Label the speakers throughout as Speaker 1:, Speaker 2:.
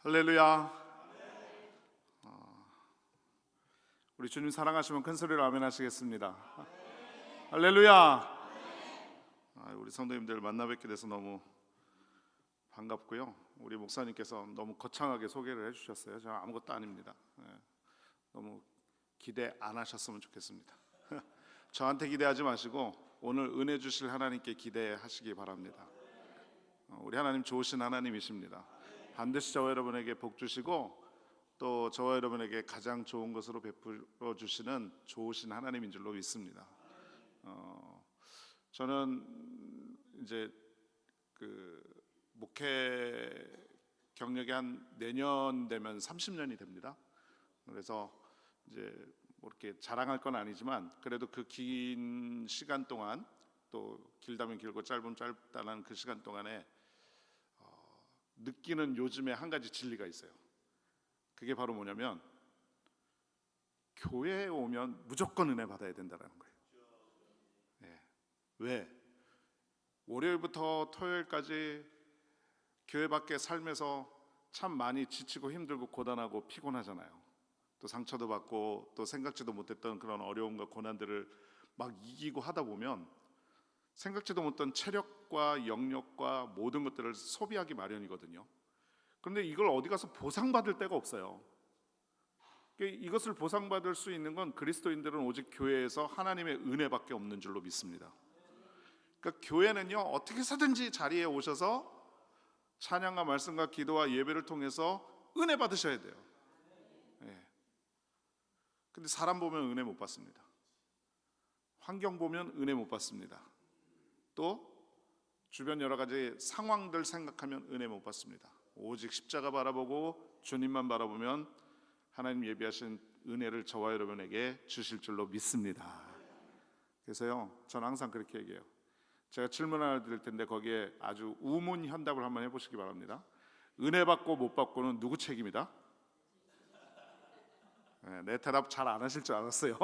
Speaker 1: 할렐루야. 우리 주님 사랑하시면 큰 소리로 아멘 하시겠습니다. 할렐루야. 우리 성도님들 만나 뵙게 돼서 너무 반갑고요. 우리 목사님께서 너무 거창하게 소개를 해주셨어요. 저는 아무것도 아닙니다. 너무 기대 안 하셨으면 좋겠습니다. 저한테 기대하지 마시고 오늘 은혜 주실 하나님께 기대하시기 바랍니다. 우리 하나님 좋으신 하나님이십니다. 반드시 저와 여러분에게 복 주시고 또 저와 여러분에게 가장 좋은 것으로 베풀어 주시는 좋으신 하나님인 줄로 믿습니다. 저는 이제 그 목회 경력이 한 내년 되면 30년이 됩니다. 그래서 이제 뭐 이렇게 자랑할 건 아니지만 그래도 그 긴 시간 동안, 또 길다면 길고 짧으면 짧다는 그 시간 동안에 느끼는 요즘에 한 가지 진리가 있어요. 그게 바로 뭐냐면 교회에 오면 무조건 은혜 받아야 된다는 거예요. 왜? 월요일부터 토요일까지 교회 밖에 살면서 참 많이 지치고 힘들고 고단하고 피곤하잖아요. 또 상처도 받고 또 생각지도 못했던 그런 어려움과 고난들을 막 이기고 하다 보면 생각지도 못했던 체력과 영역과 모든 것들을 소비하기 마련이거든요. 그런데 이걸 어디 가서 보상받을 데가 없어요. 이것을 보상받을 수 있는 건 그리스도인들은 오직 교회에서 하나님의 은혜밖에 없는 줄로 믿습니다. 그러니까 교회는요, 어떻게 해서든지 자리에 오셔서 찬양과 말씀과 기도와 예배를 통해서 은혜 받으셔야 돼요. 근데 사람 보면 은혜 못 받습니다. 환경 보면 은혜 못 받습니다. 또 주변 여러 가지 상황들 생각하면 은혜 못 받습니다. 오직 십자가 바라보고 주님만 바라보면 하나님 예비하신 은혜를 저와 여러분에게 주실 줄로 믿습니다. 그래서요, 저는 항상 그렇게 얘기해요. 제가 질문 하나 드릴 텐데 거기에 아주 우문현답을 한번 해보시기 바랍니다. 은혜 받고 못 받고는 누구 책임이다? 내 대답 잘 안 하실 줄 알았어요.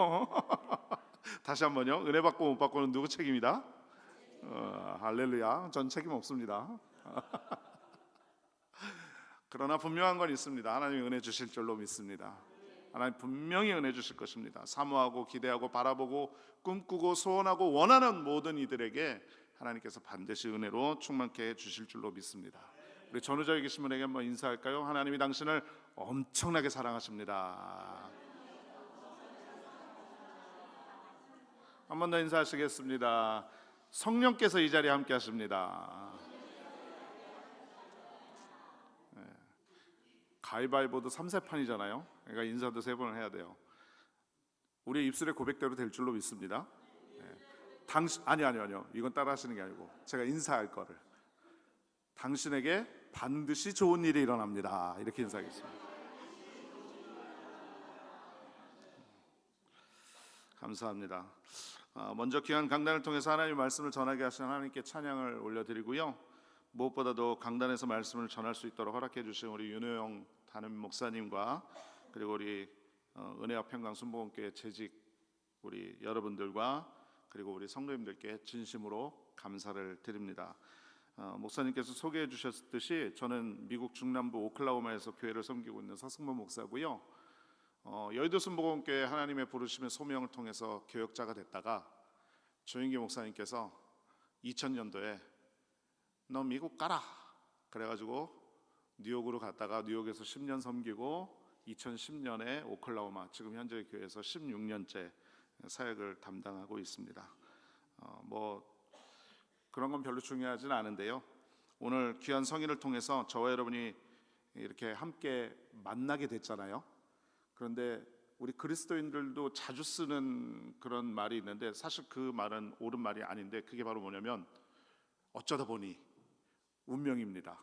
Speaker 1: 다시 한번요. 은혜 받고 못 받고는 누구 책임이다? 할렐루야. 전 책임 없습니다. 그러나 분명한 건 있습니다. 하나님이 은혜 주실 줄로 믿습니다. 하나님 분명히 은혜 주실 것입니다. 사모하고 기대하고 바라보고 꿈꾸고 소원하고 원하는 모든 이들에게 하나님께서 반드시 은혜로 충만케 해 주실 줄로 믿습니다. 우리 전후자에 계신 분에게 한번 인사할까요? 하나님이 당신을 엄청나게 사랑하십니다. 한 번 더 인사하시겠습니다. 성령께서 이 자리에 함께 하십니다. 가위바위보도 3세판이잖아요. 그러니까 인사도 3번을 해야 돼요. 우리 입술의 고백대로 될 줄로 믿습니다. 아니요. 이건 따라 하시는 게 아니고 제가 인사할 거를. 당신에게 반드시 좋은 일이 일어납니다. 이렇게 인사하겠습니다. 감사합니다. 먼저 귀한 강단을 통해서 하나님의 말씀을 전하게 하신 하나님께 찬양을 올려드리고요. 무엇보다도 강단에서 말씀을 전할 수 있도록 허락해 주신 우리 윤호영 담임 목사님과 그리고 우리 은혜와 평강 순복음교회 재직 우리 여러분들과 그리고 우리 성도님들께 진심으로 감사를 드립니다. 목사님께서 소개해 주셨듯이 저는 미국 중남부 오클라호마에서 교회를 섬기고 있는 서승범 목사고요. 여의도 순복음교회 하나님의 부르심의 소명을 통해서 교역자가 됐다가 조인기 목사님께서 2000년도에 너 미국 가라 그래가지고 뉴욕으로 갔다가 뉴욕에서 10년 섬기고 2010년에 오클라호마 지금 현재 교회에서 16년째 사역을 담당하고 있습니다. 뭐 그런 건 별로 중요하진 않은데요. 오늘 귀한 성인을 통해서 저와 여러분이 이렇게 함께 만나게 됐잖아요. 그런데 우리 그리스도인들도 자주 쓰는 그런 말이 있는데 사실 그 말은 옳은 말이 아닌데 그게 바로 뭐냐면 어쩌다 보니 운명입니다.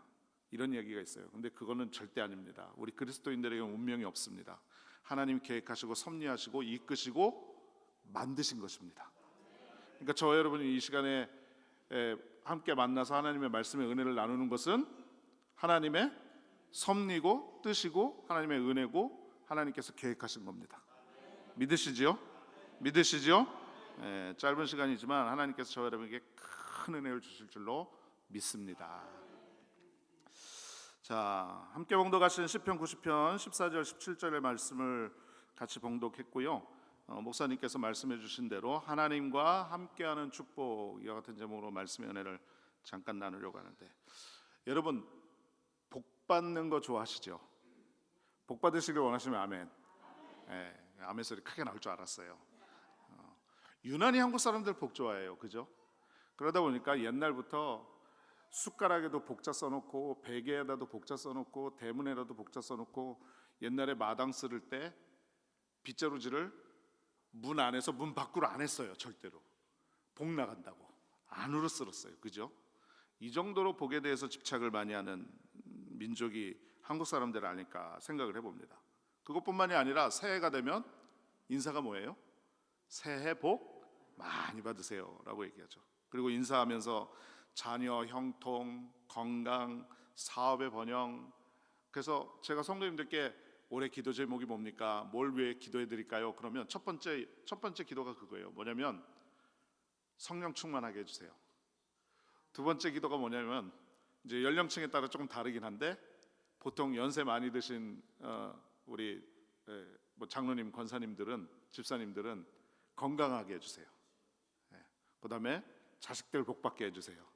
Speaker 1: 이런 얘기가 있어요. 근데 그거는 절대 아닙니다. 우리 그리스도인들에게 운명이 없습니다. 하나님 계획하시고 섭리하시고 이끄시고 만드신 것입니다. 그러니까 저와 여러분이 이 시간에 함께 만나서 하나님의 말씀의 은혜를 나누는 것은 하나님의 섭리고 뜻이고 하나님의 은혜고 하나님께서 계획하신 겁니다. 믿으시지요? 믿으시지요? 짧은 시간이지만 하나님께서 저와 여러분에게 큰 은혜를 주실 줄로 믿습니다. 자, 함께 봉독하신 시편 90편 14절 17절의 말씀을 같이 봉독했고요. 목사님께서 말씀해 주신 대로 하나님과 함께하는 축복, 이와 같은 제목으로 말씀의 은혜를 잠깐 나누려고 하는데, 여러분 복 받는 거 좋아하시죠? 복 받으시길 원하시면 아멘. 아멘 소리 크게 나올 줄 알았어요. 유난히 한국 사람들 복 좋아해요, 그죠? 그러다 보니까 옛날부터 숟가락에도 복자 써놓고 베개에다도 복자 써놓고 대문에라도 복자 써놓고, 옛날에 마당 쓸을 때 빗자루질을 문 안에서 문 밖으로 안 했어요. 절대로 복 나간다고 안으로 쓸었어요, 그죠? 이 정도로 복에 대해서 집착을 많이 하는 민족이 한국 사람들 아닐까 생각을 해봅니다. 그것뿐만이 아니라 새해가 되면 인사가 뭐예요? 새해 복 많이 받으세요 라고 얘기하죠. 그리고 인사하면서 자녀 형통, 건강, 사업의 번영. 그래서 제가 성도님들께 올해 기도 제목이 뭡니까? 뭘 위해 기도해 드릴까요? 그러면 첫 번째 기도가 그거예요. 뭐냐면 성령 충만하게 해주세요. 두 번째 기도가 뭐냐면, 이제 연령층에 따라 조금 다르긴 한데, 보통 연세 많이 드신 우리 뭐 장로님, 권사님들은, 집사님들은 건강하게 해주세요. 그 다음에 자식들 복받게 해주세요.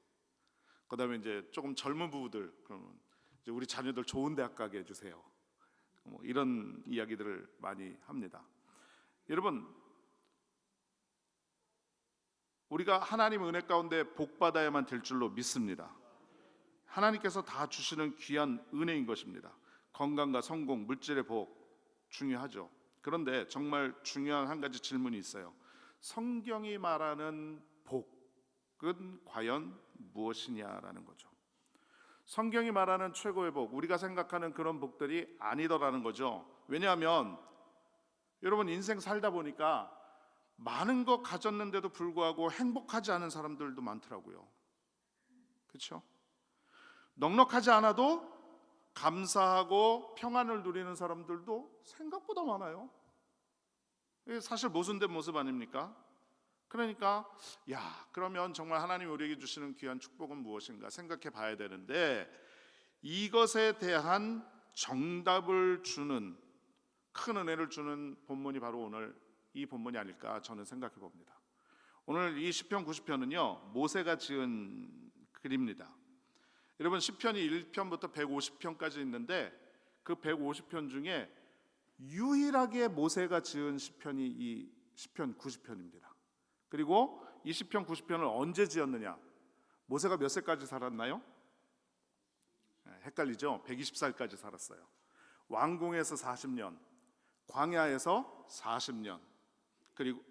Speaker 1: 그 다음에 이제 조금 젊은 부부들, 그러면 이제 우리 자녀들 좋은 대학 가게 해주세요. 뭐 이런 이야기들을 많이 합니다. 여러분, 우리가 하나님 은혜 가운데 복 받아야만 될 줄로 믿습니다. 하나님께서 다 주시는 귀한 은혜인 것입니다. 건강과 성공, 물질의 복 중요하죠. 그런데 정말 중요한 한 가지 질문이 있어요. 성경이 말하는 복은 과연 무엇이냐라는 거죠. 성경이 말하는 최고의 복, 우리가 생각하는 그런 복들이 아니더라는 거죠. 왜냐하면 여러분, 인생 살다 보니까 많은 거 가졌는데도 불구하고 행복하지 않은 사람들도 많더라고요. 그렇죠? 넉넉하지 않아도 감사하고 평안을 누리는 사람들도 생각보다 많아요. 이게 사실 모순된 모습 아닙니까? 그러니까 그러면 정말 하나님이 우리에게 주시는 귀한 축복은 무엇인가 생각해 봐야 되는데, 이것에 대한 정답을 주는, 큰 은혜를 주는 본문이 바로 오늘 이 본문이 아닐까 저는 생각해 봅니다. 오늘 이 시편 90편은요 모세가 지은 글입니다. 여러분, 시편이 1편부터 150편까지 있는데, 그 150편 중에 유일하게 모세가 지은 시편이 이 시편 90편입니다. 그리고 이 시편 90편을 언제 지었느냐? 모세가 몇 세까지 살았나요? 헷갈리죠? 120살까지 살았어요. 왕궁에서 40년, 광야에서 40년, 그리고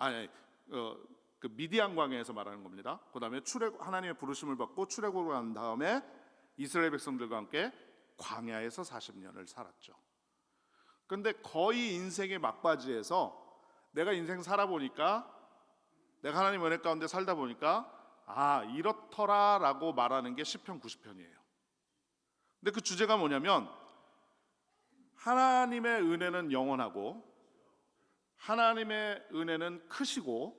Speaker 1: 그 미디안 광야에서 말하는 겁니다. 그 다음에 하나님의 부르심을 받고 출애굽을 한 다음에 이스라엘 백성들과 함께 광야에서 40년을 살았죠. 그런데 거의 인생의 막바지에서 내가 인생 살아보니까, 내가 하나님 은혜 가운데 살다 보니까 이렇더라 라고 말하는 게 시편 90편이에요. 근데 그 주제가 뭐냐면, 하나님의 은혜는 영원하고, 하나님의 은혜는 크시고,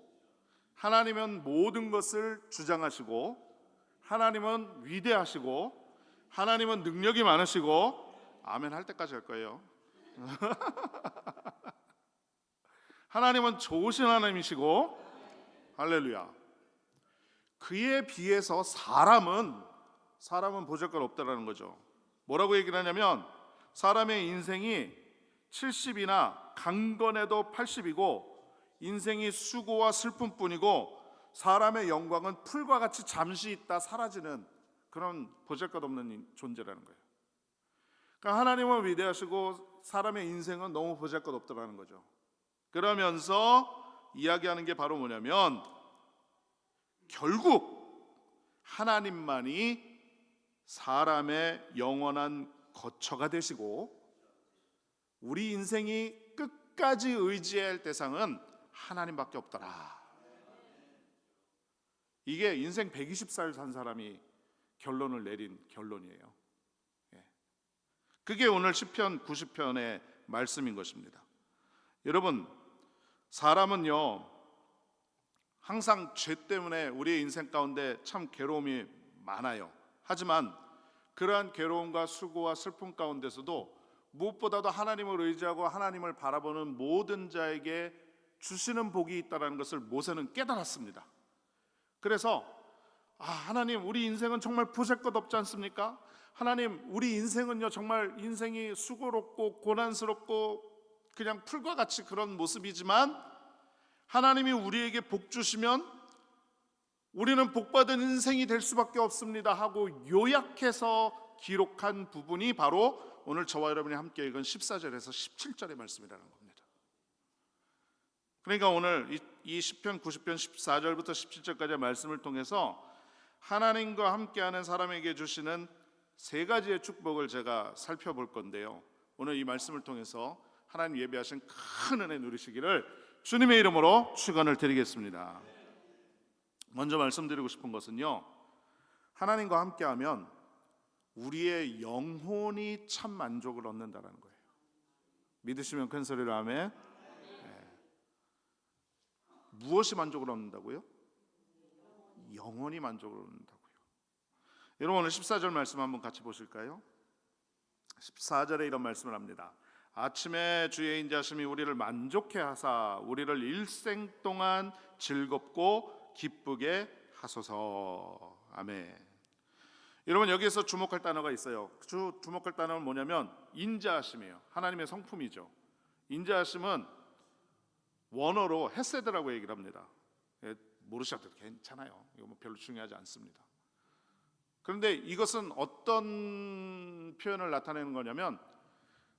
Speaker 1: 하나님은 모든 것을 주장하시고, 하나님은 위대하시고, 하나님은 능력이 많으시고, 아멘 할 때까지 할 거예요. 하나님은 좋으신 하나님이시고, 할렐루야. 그에 비해서 사람은 보잘것없다라는 거죠. 뭐라고 얘기를 하냐면, 사람의 인생이 70이나 강건해도 80이고, 인생이 수고와 슬픔뿐이고, 사람의 영광은 풀과 같이 잠시 있다 사라지는 그런 보잘것없는 존재라는 거예요. 그러니까 하나님은 위대하시고 사람의 인생은 너무 보잘것없다라는 거죠. 그러면서 이야기하는 게 바로 뭐냐면, 결국 하나님만이 사람의 영원한 거처가 되시고, 우리 인생이 끝까지 의지해야 할 대상은 하나님밖에 없더라. 이게 인생 120살 산 사람이 결론을 내린 결론이에요. 그게 오늘 시편 90편의 말씀인 것입니다. 여러분, 사람은요 항상 죄 때문에 우리의 인생 가운데 참 괴로움이 많아요. 하지만 그러한 괴로움과 수고와 슬픔 가운데서도 무엇보다도 하나님을 의지하고 하나님을 바라보는 모든 자에게 주시는 복이 있다는 것을 모세는 깨달았습니다. 그래서 하나님, 우리 인생은 정말 보잘것없지 않습니까? 하나님, 우리 인생은요 정말 인생이 수고롭고 고난스럽고 그냥 풀과 같이 그런 모습이지만 하나님이 우리에게 복 주시면 우리는 복받은 인생이 될 수밖에 없습니다 하고 요약해서 기록한 부분이 바로 오늘 저와 여러분이 함께 읽은 14절에서 17절의 말씀이라는 겁니다. 그러니까 오늘 이 시편 90편 14절부터 17절까지의 말씀을 통해서 하나님과 함께하는 사람에게 주시는 세 가지의 축복을 제가 살펴볼 건데요, 오늘 이 말씀을 통해서 하나님 예비하신 큰 은혜 누리시기를 주님의 이름으로 축원을 드리겠습니다. 먼저 말씀드리고 싶은 것은요, 하나님과 함께하면 우리의 영혼이 참 만족을 얻는다는 거예요. 믿으시면 큰 소리로 아멘. 무엇이 만족을 얻는다고요? 영혼이 만족을 얻는다고요. 여러분, 오늘 14절 말씀 한번 같이 보실까요? 14절에 이런 말씀을 합니다. 아침에 주의 인자심이 우리를 만족해 하사 우리를 일생 동안 즐겁고 기쁘게 하소서. 아멘. 여러분, 여기에서 주목할 단어가 있어요. 주목할 단어는 뭐냐면 인자하심이에요. 하나님의 성품이죠. 인자하심은 원어로 헤세드라고 얘기를 합니다. 모르셔도 괜찮아요. 이거 뭐 별로 중요하지 않습니다. 그런데 이것은 어떤 표현을 나타내는 거냐면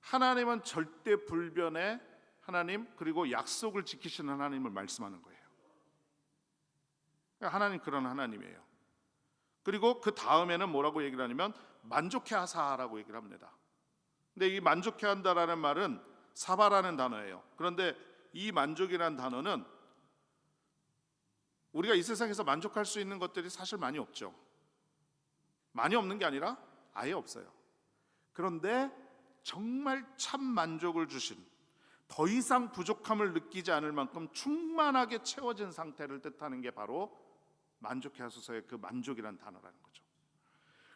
Speaker 1: 하나님은 절대 불변의 하나님, 그리고 약속을 지키시는 하나님을 말씀하는 거예요. 하나님 그런 하나님이에요. 그리고 그 다음에는 뭐라고 얘기를 하냐면 만족해 하사라고 얘기를 합니다. 근데 이 만족해 한다라는 말은 사바라는 단어예요. 그런데 이 만족이라는 단어는 우리가 이 세상에서 만족할 수 있는 것들이 사실 많이 없죠. 많이 없는 게 아니라 아예 없어요. 그런데 정말 참 만족을 주신, 더 이상 부족함을 느끼지 않을 만큼 충만하게 채워진 상태를 뜻하는 게 바로 만족해 하소서의 그 만족이라는 단어라는 거죠.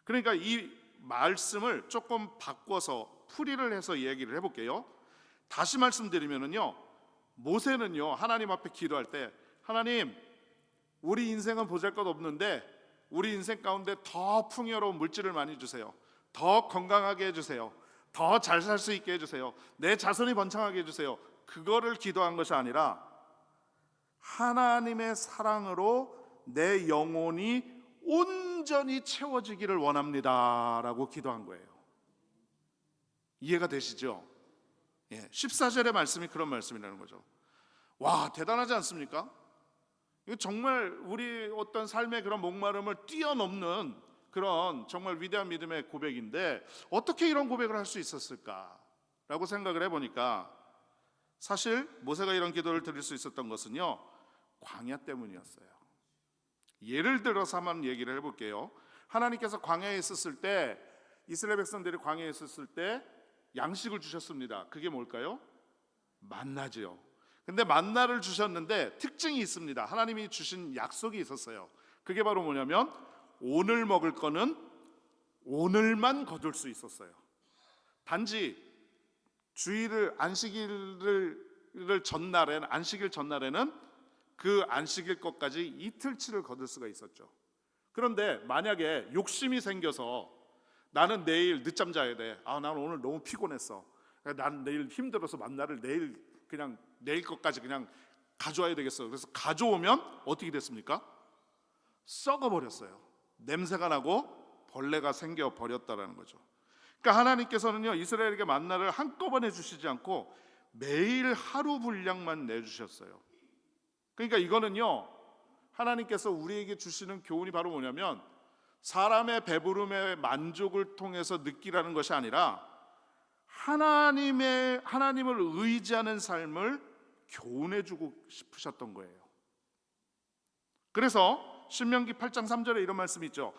Speaker 1: 그러니까 이 말씀을 조금 바꿔서 풀이를 해서 얘기를 해볼게요. 다시 말씀드리면은요, 모세는요 하나님 앞에 기도할 때, 하나님, 우리 인생은 보잘것없는데 우리 인생 가운데 더 풍요로운 물질을 많이 주세요. 더 건강하게 해주세요. 더 잘 살 수 있게 해주세요. 내 자손이 번창하게 해주세요. 그거를 기도한 것이 아니라 하나님의 사랑으로 내 영혼이 온전히 채워지기를 원합니다 라고 기도한 거예요. 이해가 되시죠? 14절의 말씀이 그런 말씀이라는 거죠. 와, 대단하지 않습니까? 이거 정말 우리 어떤 삶의 그런 목마름을 뛰어넘는 그런 정말 위대한 믿음의 고백인데 어떻게 이런 고백을 할 수 있었을까라고 생각을 해보니까 사실 모세가 이런 기도를 드릴 수 있었던 것은요, 광야 때문이었어요. 예를 들어서 한번 얘기를 해볼게요. 하나님께서 광야에 있었을 때, 이스라엘 백성들이 광야에 있었을 때 양식을 주셨습니다. 그게 뭘까요? 만나지요. 근데 만나를 주셨는데 특징이 있습니다. 하나님이 주신 약속이 있었어요. 그게 바로 뭐냐면 오늘 먹을 거는 오늘만 거둘 수 있었어요. 단지 주일을 안식일 전날에는 그 안식일 것까지 이틀치를 거둘 수가 있었죠. 그런데 만약에 욕심이 생겨서 나는 내일 늦잠 자야 돼. 나는 오늘 너무 피곤했어. 나는 내일 힘들어서 만나를 내일 것까지 그냥 가져와야 되겠어. 그래서 가져오면 어떻게 됐습니까? 썩어버렸어요. 냄새가 나고 벌레가 생겨버렸다는 거죠. 그러니까 하나님께서는요, 이스라엘에게 만나를 한꺼번에 주시지 않고 매일 하루 분량만 내주셨어요. 그러니까 이거는요, 하나님께서 우리에게 주시는 교훈이 바로 뭐냐면 사람의 배부름의 만족을 통해서 느끼라는 것이 아니라 하나님을 의지하는 삶을 교훈해주고 싶으셨던 거예요. 그래서 신명기 8장 3절에 이런 말씀이 있죠.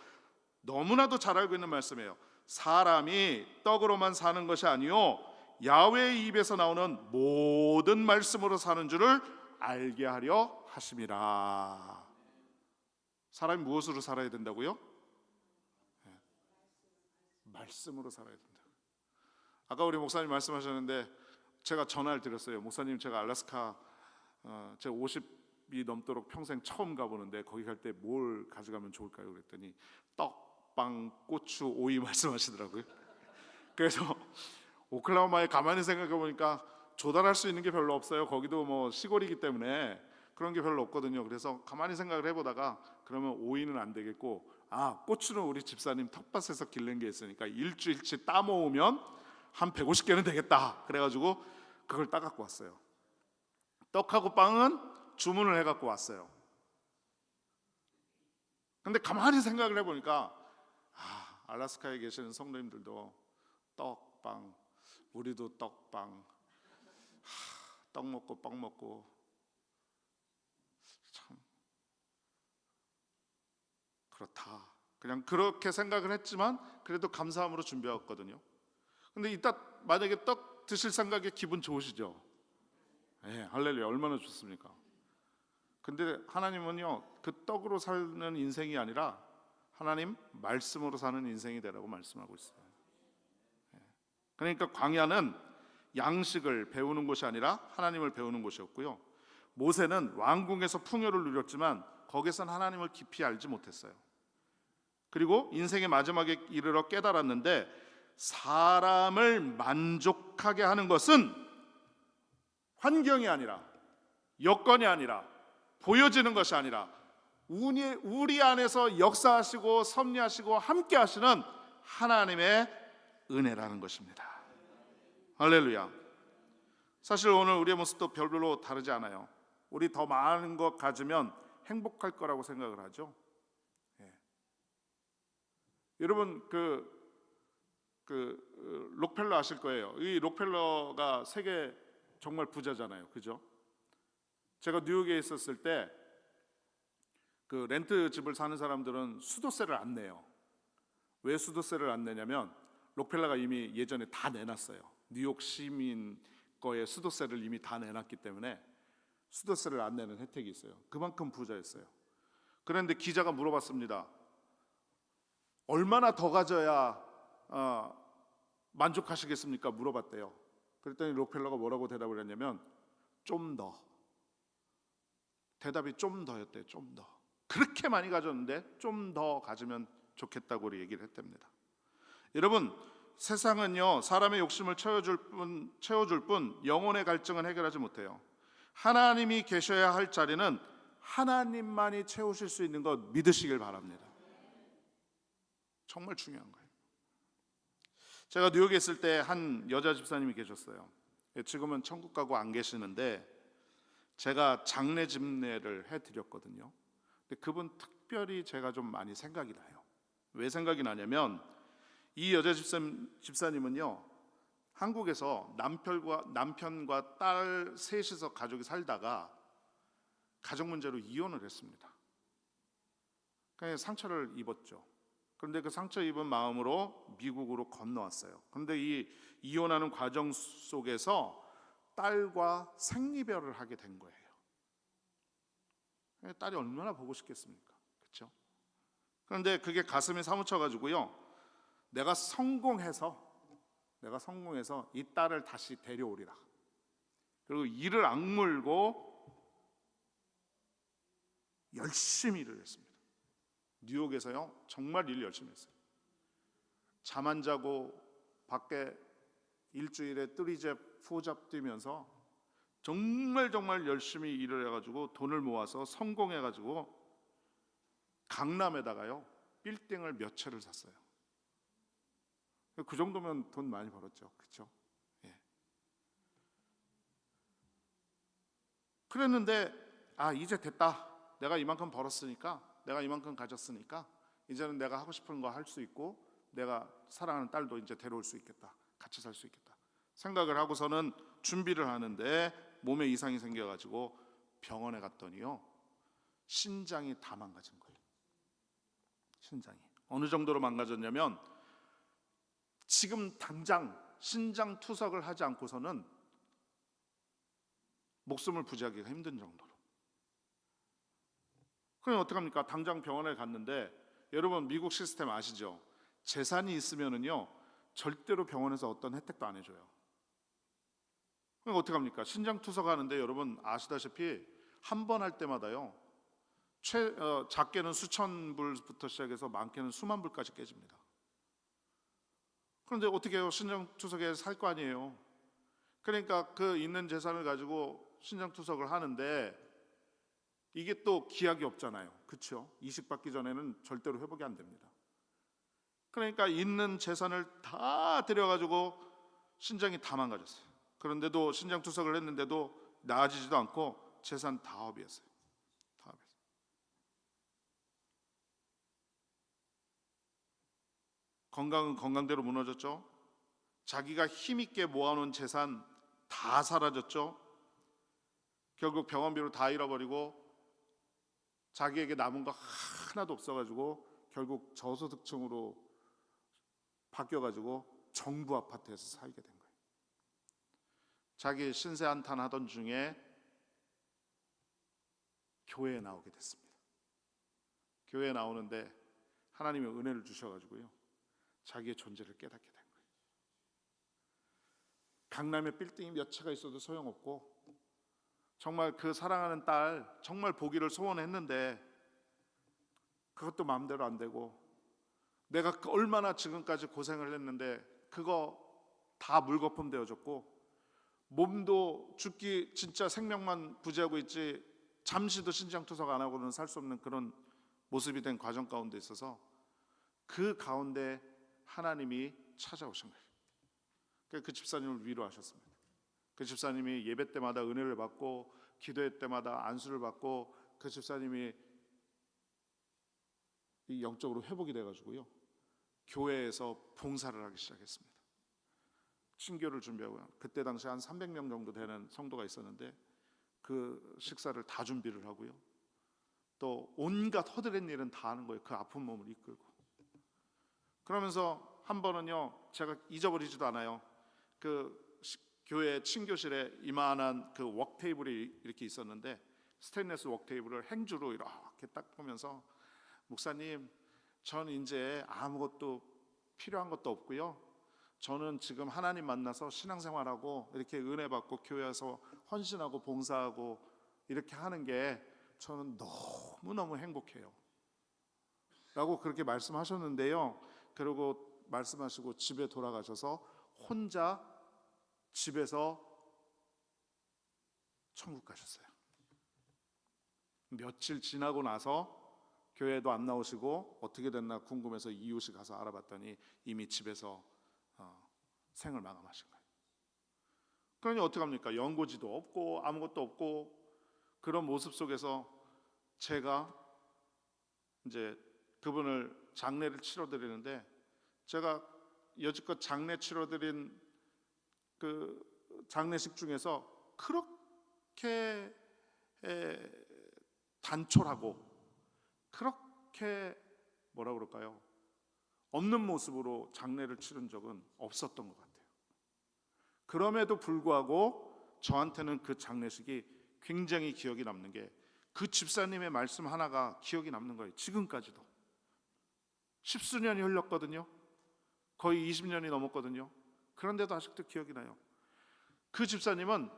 Speaker 1: 너무나도 잘 알고 있는 말씀이에요. 사람이 떡으로만 사는 것이 아니요 야훼의 입에서 나오는 모든 말씀으로 사는 줄을 알게 하려 하심이라. 사람이 무엇으로 살아야 된다고요? 말씀으로 살아야 된다. 아까 우리 목사님 말씀하셨는데 제가 전화를 드렸어요. 목사님, 제가 알래스카 제가 50이 넘도록 평생 처음 가보는데 거기 갈 때 뭘 가져가면 좋을까요? 그랬더니 떡, 빵, 고추, 오이 말씀하시더라고요. 그래서 오클라호마에 가만히 생각해 보니까 조달할 수 있는 게 별로 없어요. 거기도 뭐 시골이기 때문에 그런 게 별로 없거든요. 그래서 가만히 생각을 해보다가 그러면 오이는 안 되겠고, 고추는 우리 집사님 텃밭에서 기른 게 있으니까 일주일치 따 모으면 한 150개는 되겠다. 그래가지고 그걸 따 갖고 왔어요. 떡하고 빵은 주문을 해 갖고 왔어요. 근데 가만히 생각을 해보니까 알래스카에 계시는 성도님들도 떡, 빵, 우리도 떡, 빵, 떡 먹고 빵 먹고 참 그렇다. 그냥 그렇게 생각을 했지만 그래도 감사함으로 준비했거든요. 근데 이따 만약에 떡 드실 생각에 기분 좋으시죠? 네, 할렐루야, 얼마나 좋습니까? 근데 하나님은요, 그 떡으로 사는 인생이 아니라 하나님 말씀으로 사는 인생이 되라고 말씀하고 있어요. 그러니까 광야는 양식을 배우는 곳이 아니라 하나님을 배우는 곳이었고요, 모세는 왕궁에서 풍요를 누렸지만 거기선 하나님을 깊이 알지 못했어요. 그리고 인생의 마지막에 이르러 깨달았는데 사람을 만족하게 하는 것은 환경이 아니라 여건이 아니라 보여지는 것이 아니라 우리 안에서 역사하시고 섭리하시고 함께 하시는 하나님의 은혜라는 것입니다. 할렐루야. 사실 오늘 우리의 모습도 별로 다르지 않아요. 우리 더 많은 것 가지면 행복할 거라고 생각을 하죠. 여러분 록펠러 아실 거예요. 이 록펠러가 세계 정말 부자잖아요, 그죠? 제가 뉴욕에 있었을 때 그 렌트 집을 사는 사람들은 수도세를 안 내요. 왜 수도세를 안 내냐면 록펠러가 이미 예전에 다 내놨어요. 뉴욕 시민 거에 수도세를 이미 다 내놨기 때문에 수도세를 안 내는 혜택이 있어요. 그만큼 부자였어요. 그런데 기자가 물어봤습니다. 얼마나 더 가져야 만족하시겠습니까? 물어봤대요. 그랬더니 록펠러가 뭐라고 대답을 했냐면 좀 더. 대답이 좀 더였대요. 좀 더. 그렇게 많이 가졌는데 좀 더 가지면 좋겠다고 얘기를 했답니다. 여러분, 세상은요, 사람의 욕심을 채워줄 뿐 영혼의 갈증은 해결하지 못해요. 하나님이 계셔야 할 자리는 하나님만이 채우실 수 있는 것 믿으시길 바랍니다. 정말 중요한 거예요. 제가 뉴욕에 있을 때 한 여자 집사님이 계셨어요. 지금은 천국 가고 안 계시는데 제가 장례 집례를 해드렸거든요. 근데 그분 특별히 제가 좀 많이 생각이 나요. 왜 생각이 나냐면 이 여자 집사님은요, 한국에서 남편과 딸 셋이서 가족이 살다가 가족 문제로 이혼을 했습니다. 그냥 상처를 입었죠. 그런데 그 상처 입은 마음으로 미국으로 건너왔어요. 그런데 이 이혼하는 과정 속에서 딸과 생리별을 하게 된 거예요. 딸이 얼마나 보고 싶겠습니까? 그렇죠? 그런데 그게 가슴이 사무쳐가지고요, 내가 성공해서 이 딸을 다시 데려오리라. 그리고 이를 악물고 열심히 일을 했습니다. 뉴욕에서요, 정말 일 열심히 했어요. 잠 안 자고 밖에 일주일에 3잡, 4잡 뛰면서 정말 열심히 일을 해가지고 돈을 모아서 성공해가지고 강남에다가요 빌딩을 몇 채를 샀어요. 그 정도면 돈 많이 벌었죠, 그렇죠? 예. 그랬는데 이제 됐다. 내가 이만큼 벌었으니까, 내가 이만큼 가졌으니까 이제는 내가 하고 싶은 거 할 수 있고 내가 사랑하는 딸도 이제 데려올 수 있겠다. 같이 살 수 있겠다 생각을 하고서는 준비를 하는데 몸에 이상이 생겨가지고 병원에 갔더니요, 신장이 다 망가진 거예요. 신장이 어느 정도로 망가졌냐면 지금 당장 신장 투석을 하지 않고서는 목숨을 부지하기가 힘든 정도로. 그럼 어떡합니까? 당장 병원에 갔는데, 여러분 미국 시스템 아시죠? 재산이 있으면은요 절대로 병원에서 어떤 혜택도 안 해줘요. 그럼 어떻게 합니까? 신장투석 하는데 여러분 아시다시피 한 번 할 때마다요 작게는 수천 불부터 시작해서 많게는 수만 불까지 깨집니다. 그런데 어떻게 해요? 신장투석에 살 거 아니에요. 그러니까 그 있는 재산을 가지고 신장투석을 하는데 이게 또 기약이 없잖아요. 그렇죠? 이식 받기 전에는 절대로 회복이 안 됩니다. 그러니까 있는 재산을 다 들여가지고 신장이 다 망가졌어요. 그런데도 신장투석을 했는데도 나아지지도 않고 재산 다 허비했어요. 다 허비했어요. 건강은 건강대로 무너졌죠. 자기가 힘있게 모아놓은 재산 다 사라졌죠. 결국 병원비로 다 잃어버리고 자기에게 남은 거 하나도 없어가지고 결국 저소득층으로 바뀌어가지고 정부 아파트에서 살게 된 거예요. 자기 신세 한탄하던 중에 교회에 나오게 됐습니다. 교회에 나오는데 하나님의 은혜를 주셔가지고요 자기의 존재를 깨닫게 된 거예요. 강남에 빌딩이 몇 채가 있어도 소용없고 정말 그 사랑하는 딸 정말 보기를 소원했는데 그것도 마음대로 안 되고 내가 얼마나 지금까지 고생을 했는데 그거 다 물거품 되어졌고 몸도 죽기 진짜 생명만 부지하고 있지 잠시도 신장투석 안 하고는 살 수 없는 그런 모습이 된 과정 가운데 있어서 그 가운데 하나님이 찾아오신 거예요. 그 집사님을 위로하셨습니다. 그 집사님이 예배 때마다 은혜를 받고 기도회 때마다 안수를 받고 그 집사님이 영적으로 회복이 돼가지고요 교회에서 봉사를 하기 시작했습니다. 신교를 준비하고요. 그때 당시 한 300명 정도 되는 성도가 있었는데 그 식사를 다 준비를 하고요 또 온갖 허드렛 일은 다 하는 거예요. 그 아픈 몸을 이끌고. 그러면서 한 번은요 제가 잊어버리지도 않아요. 그 교회 친교실에 이만한 그 웍 테이블이 이렇게 있었는데 스테인리스 웍 테이블을 행주로 이렇게 딱 보면서 목사님 저는 이제 아무것도 필요한 것도 없고요 저는 지금 하나님 만나서 신앙생활하고 이렇게 은혜 받고 교회에서 헌신하고 봉사하고 이렇게 하는 게 저는 너무너무 행복해요 라고 그렇게 말씀하셨는데요 그리고 말씀하시고 집에 돌아가셔서 혼자 집에서 천국 가셨어요. 며칠 지나고 나서 교회도 안 나오시고 어떻게 됐나 궁금해서 이웃이 가서 알아봤더니 이미 집에서 생을 마감하신 거예요. 그러니 어떡합니까? 연고지도 없고 아무것도 없고 그런 모습 속에서 제가 이제 그분을 장례를 치러드리는데 제가 여지껏 장례 치러드린 그 장례식 중에서 그렇게 단촐하고 그렇게 뭐라 그럴까요? 없는 모습으로 장례를 치른 적은 없었던 것 같아요. 그럼에도 불구하고 저한테는 그 장례식이 굉장히 기억이 남는 게 그 집사님의 말씀 하나가 기억이 남는 거예요. 지금까지도 10수년이 흘렀거든요. 거의 20년이 넘었거든요. 그런데도 아직도 기억이 나요. 그 집사님은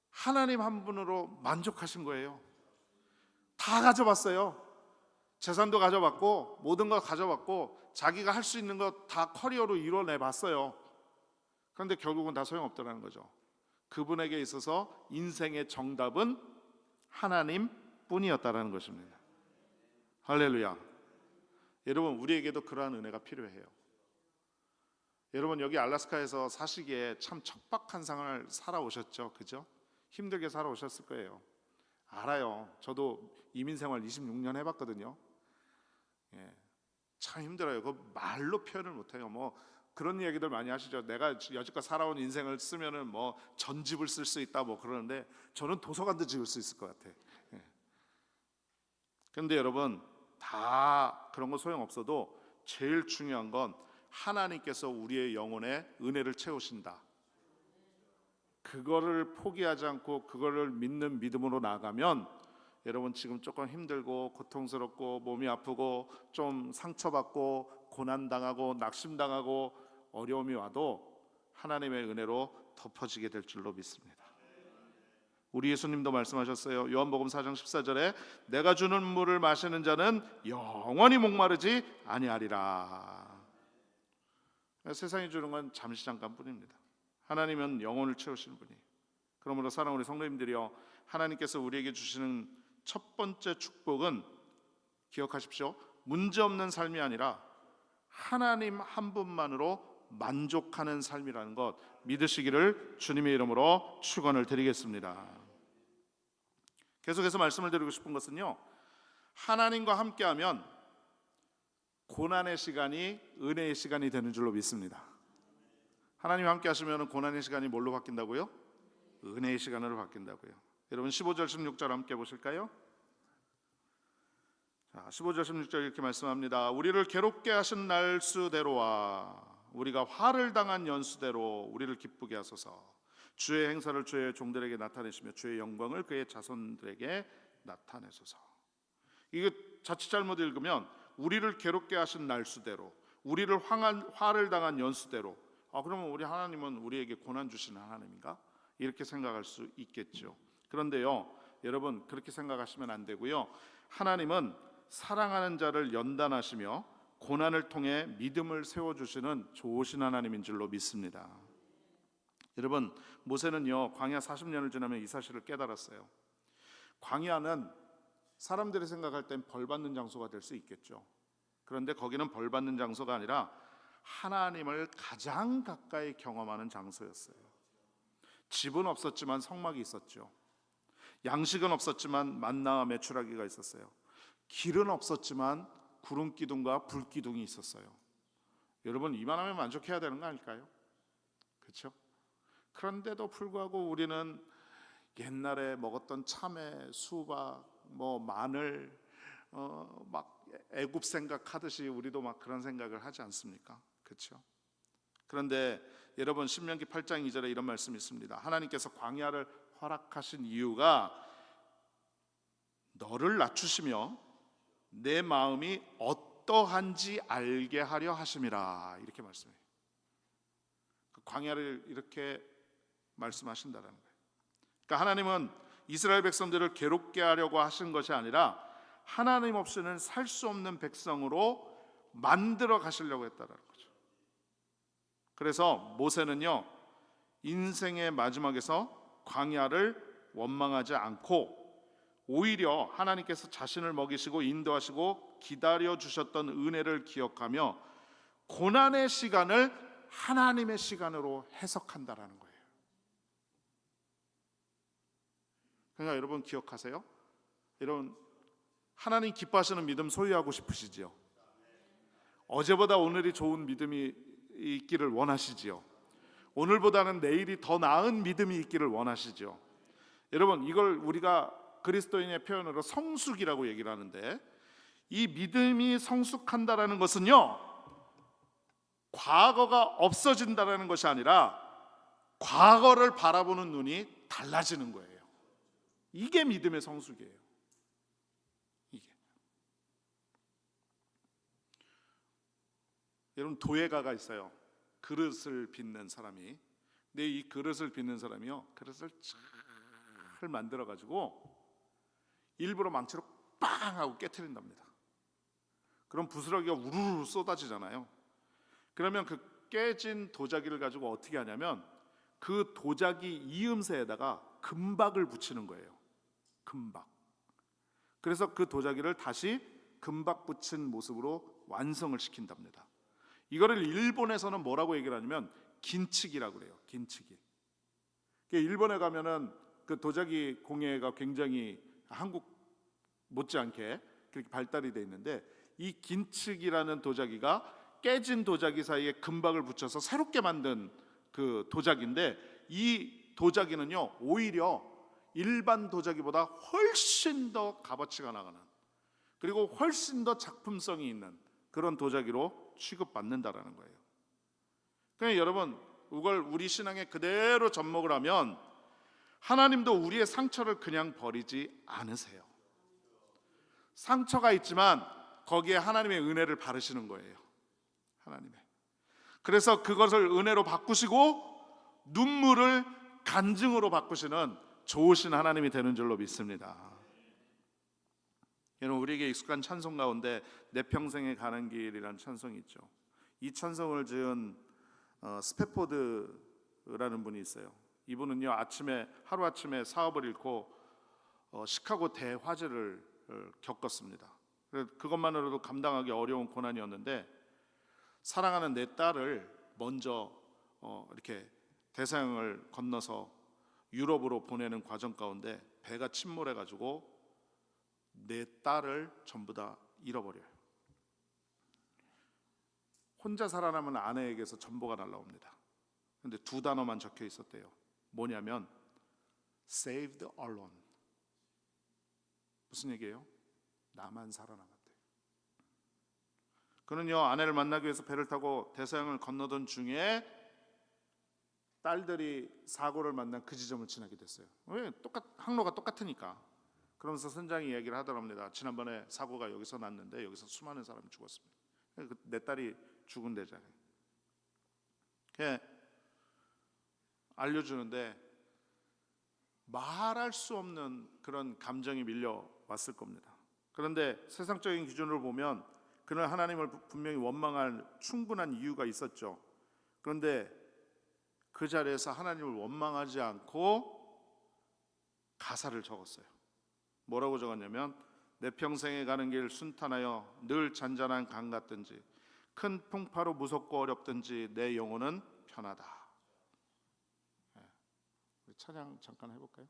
Speaker 1: 하나님 한 분으로 만족하신 거예요. 다 가져봤어요. 재산도 가져봤고 모든 걸 가져봤고 자기가 할 수 있는 거 다 커리어로 이뤄내봤어요. 그런데 결국은 다 소용없더라는 거죠. 그분에게 있어서 인생의 정답은 하나님 뿐이었다라는 것입니다. 할렐루야. 여러분 우리에게도 그러한 은혜가 필요해요. 여러분 여기 알래스카에서 사시기에 참 척박한 생활을 살아오셨죠. 그죠? 힘들게 살아오셨을 거예요. 알아요. 저도 이민생활 26년 해봤거든요. 참 힘들어요. 그 말로 표현을 못해요. 뭐 그런 얘기들 많이 하시죠. 내가 여지껏 살아온 인생을 쓰면은 뭐 전집을 쓸 수 있다 뭐 그러는데 저는 도서관도 지을 수 있을 것 같아. 그런데 여러분 다 그런 거 소용없어도 제일 중요한 건 하나님께서 우리의 영혼에 은혜를 채우신다. 그거를 포기하지 않고 그거를 믿는 믿음으로 나아가면 여러분 지금 조금 힘들고 고통스럽고 몸이 아프고 좀 상처받고 고난당하고 낙심당하고 어려움이 와도 하나님의 은혜로 덮어지게 될 줄로 믿습니다. 우리 예수님도 말씀하셨어요. 요한복음 4장 14절에 내가 주는 물을 마시는 자는 영원히 목마르지 아니하리라. 세상이 주는 건 잠시 잠깐뿐입니다. 하나님은 영혼을 채우시는 분이. 그러므로 사랑하는 우리 성도님들이여, 하나님께서 우리에게 주시는 첫 번째 축복은 기억하십시오. 문제없는 삶이 아니라 하나님 한 분만으로 만족하는 삶이라는 것 믿으시기를 주님의 이름으로 축원을 드리겠습니다. 계속해서 말씀을 드리고 싶은 것은요, 하나님과 함께하면 고난의 시간이 은혜의 시간이 되는 줄로 믿습니다. 하나님과 함께 하시면 고난의 시간이 뭘로 바뀐다고요? 은혜의 시간으로 바뀐다고요. 여러분 15절 16절 함께 보실까요? 자, 15절 16절 이렇게 말씀합니다. 우리를 괴롭게 하신 날수대로와 우리가 화를 당한 연수대로 우리를 기쁘게 하소서. 주의 행사를 주의 종들에게 나타내시며 주의 영광을 그의 자손들에게 나타내소서. 이거 자칫 잘못 읽으면 우리를 괴롭게 하신 날수대로, 우리를 화를 당한 연수대로, 그러면 우리 하나님은 우리에게 고난 주시는 하나님인가? 이렇게 생각할 수 있겠죠. 그런데요, 여러분 그렇게 생각하시면 안 되고요. 하나님은 사랑하는 자를 연단하시며 고난을 통해 믿음을 세워주시는 좋으신 하나님인 줄로 믿습니다. 여러분, 모세는요 광야 40년을 지나면 이 사실을 깨달았어요. 광야는 사람들이 생각할 땐 벌 받는 장소가 될 수 있겠죠. 그런데 거기는 벌 받는 장소가 아니라 하나님을 가장 가까이 경험하는 장소였어요. 집은 없었지만 성막이 있었죠. 양식은 없었지만 만나와 메추라기가 있었어요. 길은 없었지만 구름 기둥과 불 기둥이 있었어요. 여러분, 이만하면 만족해야 되는 거 아닐까요? 그렇죠? 그런데도 불구하고 우리는 옛날에 먹었던 참외, 수박, 마늘, 막 애굽 생각하듯이 우리도 막 그런 생각을 하지 않습니까? 그렇죠? 그런데 여러분, 신명기 8장 2절에 이런 말씀이 있습니다. 하나님께서 광야를 허락하신 이유가 너를 낮추시며 내 마음이 어떠한지 알게 하려 하심이라, 이렇게 말씀해요. 광야를 이렇게 말씀하신다는 거예요. 그러니까 하나님은 이스라엘 백성들을 괴롭게 하려고 하신 것이 아니라 하나님 없이는 살 수 없는 백성으로 만들어 가시려고 했다는 거죠. 그래서 모세는요, 인생의 마지막에서 광야를 원망하지 않고 오히려 하나님께서 자신을 먹이시고 인도하시고 기다려 주셨던 은혜를 기억하며 고난의 시간을 하나님의 시간으로 해석한다라는 거예요. 그러니까 여러분 기억하세요? 여러분, 하나님 기뻐하시는 믿음 소유하고 싶으시지요? 어제보다 오늘이 좋은 믿음이 있기를 원하시지요? 오늘보다는 내일이 더 나은 믿음이 있기를 원하시죠? 여러분, 이걸 우리가 그리스도인의 표현으로 성숙이라고 얘기를 하는데, 이 믿음이 성숙한다라는 것은요, 과거가 없어진다라는 것이 아니라 과거를 바라보는 눈이 달라지는 거예요. 이게 믿음의 성숙이에요. 이게. 여러분, 도예가가 있어요. 그릇을 빚는 사람이. 근데 이 그릇을 빚는 사람이요, 그릇을 잘 만들어 가지고 일부러 망치로 빵 하고 깨트린답니다. 그럼 부스러기가 우르르 쏟아지잖아요. 그러면 그 깨진 도자기를 가지고 어떻게 하냐면 그 도자기 이음새에다가 금박을 붙이는 거예요. 금박. 그래서 그 도자기를 다시 금박 붙인 모습으로 완성을 시킨답니다. 이거를 일본에서는 뭐라고 얘기를 하냐면 긴치기라고 그래요. 긴치기. 일본에 가면은 그 도자기 공예가 굉장히 한국 못지않게 그렇게 발달이 돼 있는데, 이 긴치기라는 도자기가 깨진 도자기 사이에 금박을 붙여서 새롭게 만든 그 도자기인데, 이 도자기는요 오히려 일반 도자기보다 훨씬 더 값어치가 나가는, 그리고 훨씬 더 작품성이 있는 그런 도자기로 취급받는다라는 거예요. 그러니까 여러분, 이걸 우리 신앙에 그대로 접목을 하면 하나님도 우리의 상처를 그냥 버리지 않으세요. 상처가 있지만 거기에 하나님의 은혜를 바르시는 거예요. 하나님의. 그래서 그것을 은혜로 바꾸시고 눈물을 간증으로 바꾸시는 좋으신 하나님이 되는 줄로 믿습니다. 여러분, 우리에게 익숙한 찬송 가운데 내 평생에 가는 길이라는 찬송이 있죠. 이 찬송을 지은 스패포드라는 분이 있어요. 이분은요, 하루아침에 사업을 잃고 시카고 대화재를 겪었습니다. 그것만으로도 감당하기 어려운 고난이었는데, 사랑하는 내 딸을 먼저 이렇게 대서양을 건너서 유럽으로 보내는 과정 가운데 배가 침몰해가지고 내 딸을 전부 다 잃어버려요. 혼자 살아남은 아내에게서 전보가 날라옵니다. 근데 두 단어만 적혀 있었대요. 뭐냐면 saved alone. 무슨 얘기예요? 나만 살아남았대요. 그는요, 아내를 만나기 위해서 배를 타고 대서양을 건너던 중에 딸들이 사고를 만난 그 지점을 지나게 됐어요. 왜? 항로가 똑같으니까. 그러면서 선장이 얘기를 하더랍니다. 지난번에 사고가 여기서 났는데 여기서 수많은 사람이 죽었습니다. 내 딸이 죽은 데잖아요. 알려주는데 말할 수 없는 그런 감정이 밀려왔을 겁니다. 그런데 세상적인 기준으로 보면 그는 하나님을 분명히 원망할 충분한 이유가 있었죠. 그런데 그 자리에서 하나님을 원망하지 않고 가사를 적었어요. 뭐라고 적었냐면, 내 평생에 가는 길 순탄하여 늘 잔잔한 강 같든지 큰 풍파로 무섭고 어렵든지 내 영혼은 편하다. 우리 찬양 잠깐 해볼까요?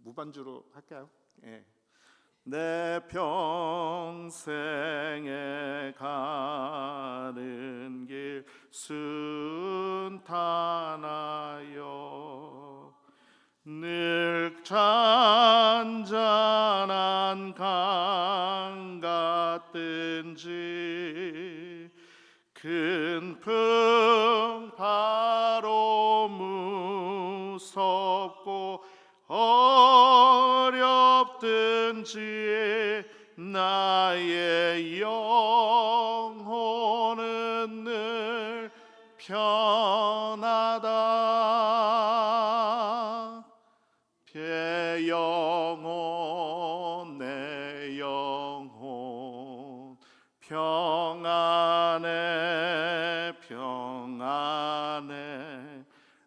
Speaker 1: 무반주로 할까요? 내 평생에 가는 길 순탄하여 늘 잔잔한 강 같든지 큰 풍파로 무섭고 어렵든지 나의 영혼은 늘 편하다. 내 영혼 평안해 평안해.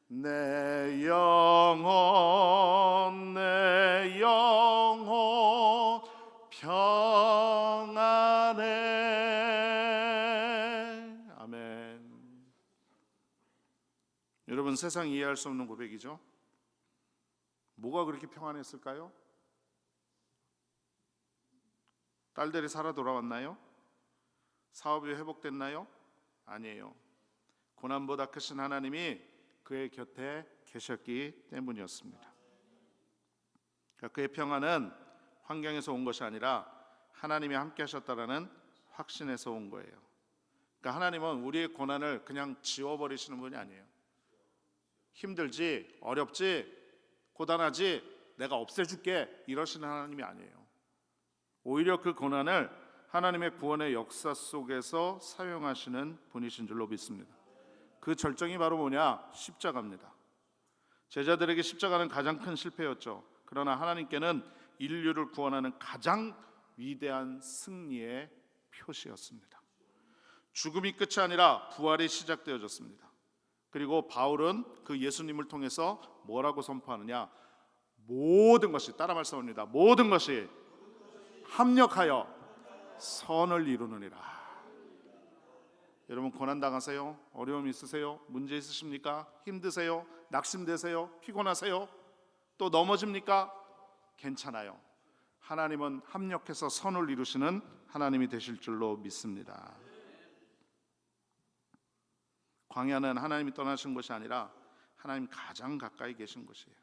Speaker 1: 내 영혼 평안해. 아멘. 여러분, 세상 이해할 수 없는 고백이죠. 뭐가 그렇게 평안했을까요? 딸들이 살아 돌아왔나요? 사업이 회복됐나요? 아니에요. 고난보다 크신 하나님이 그의 곁에 계셨기 때문이었습니다. 그러니까 그의 평안은 환경에서 온 것이 아니라 하나님이 함께 하셨다라는 확신에서 온 거예요. 그러니까 하나님은 우리의 고난을 그냥 지워버리시는 분이 아니에요. 힘들지, 어렵지, 고단하지, 내가 없애줄게 이러시는 하나님이 아니에요. 오히려 그 고난을 하나님의 구원의 역사 속에서 사용하시는 분이신 줄로 믿습니다. 그 절정이 바로 뭐냐? 십자가입니다. 제자들에게 십자가는 가장 큰 실패였죠. 그러나 하나님께는 인류를 구원하는 가장 위대한 승리의 표시였습니다. 죽음이 끝이 아니라 부활이 시작되어졌습니다. 그리고 바울은 그 예수님을 통해서 뭐라고 선포하느냐? 모든 것이, 따라 말씀합니다. 모든 것이 합력하여 선을 이루느니라. 여러분, 고난당하세요? 어려움 있으세요? 문제 있으십니까? 힘드세요? 낙심되세요? 피곤하세요? 또 넘어집니까? 괜찮아요. 하나님은 합력해서 선을 이루시는 하나님이 되실 줄로 믿습니다. 광야는 하나님이 떠나신 것이 아니라 하나님 가장 가까이 계신 곳이에요.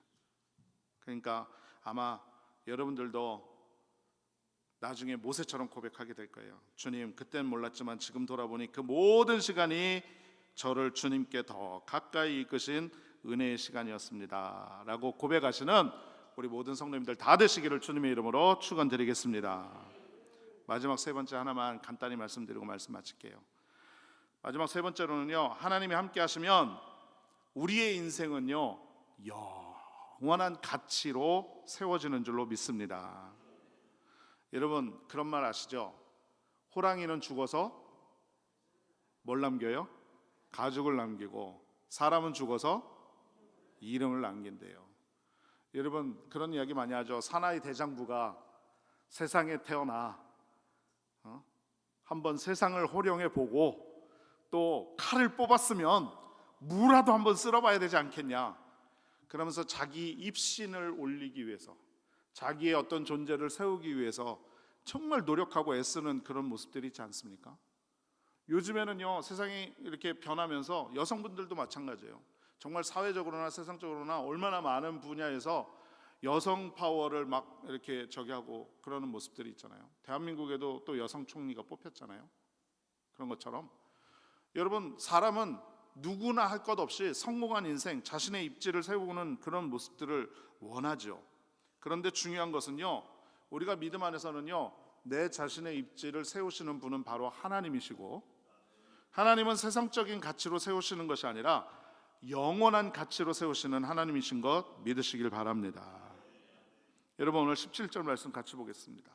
Speaker 1: 그러니까 아마 여러분들도 나중에 모세처럼 고백하게 될 거예요. 주님, 그땐 몰랐지만 지금 돌아보니 그 모든 시간이 저를 주님께 더 가까이 이끄신 은혜의 시간이었습니다 라고 고백하시는 우리 모든 성도님들 다 되시기를 주님의 이름으로 축원드리겠습니다. 마지막 세 번째 하나만 간단히 말씀드리고 말씀 마칠게요. 마지막 세 번째로는요, 하나님이 함께 하시면 우리의 인생은요 영원한 가치로 세워지는 줄로 믿습니다. 여러분 그런 말 아시죠? 호랑이는 죽어서 뭘 남겨요? 가죽을 남기고 사람은 죽어서 이름을 남긴대요. 여러분 그런 이야기 많이 하죠. 사나이 대장부가 세상에 태어나 한번 세상을 호령해 보고 또 칼을 뽑았으면 무라도 한번 쓸어봐야 되지 않겠냐, 그러면서 자기 입신을 올리기 위해서, 자기의 어떤 존재를 세우기 위해서 정말 노력하고 애쓰는 그런 모습들이 있지 않습니까? 요즘에는요 세상이 이렇게 변하면서 여성분들도 마찬가지예요. 정말 사회적으로나 세상적으로나 얼마나 많은 분야에서 여성 파워를 막 이렇게 하고 그러는 모습들이 있잖아요. 대한민국에도 또 여성 총리가 뽑혔잖아요. 그런 것처럼 여러분 사람은 누구나 할 것 없이 성공한 인생, 자신의 입지를 세우는 그런 모습들을 원하죠. 그런데 중요한 것은요, 우리가 믿음 안에서는요 내 자신의 입지를 세우시는 분은 바로 하나님이시고, 하나님은 세상적인 가치로 세우시는 것이 아니라 영원한 가치로 세우시는 하나님이신 것 믿으시길 바랍니다. 여러분 오늘 17절 말씀 같이 보겠습니다.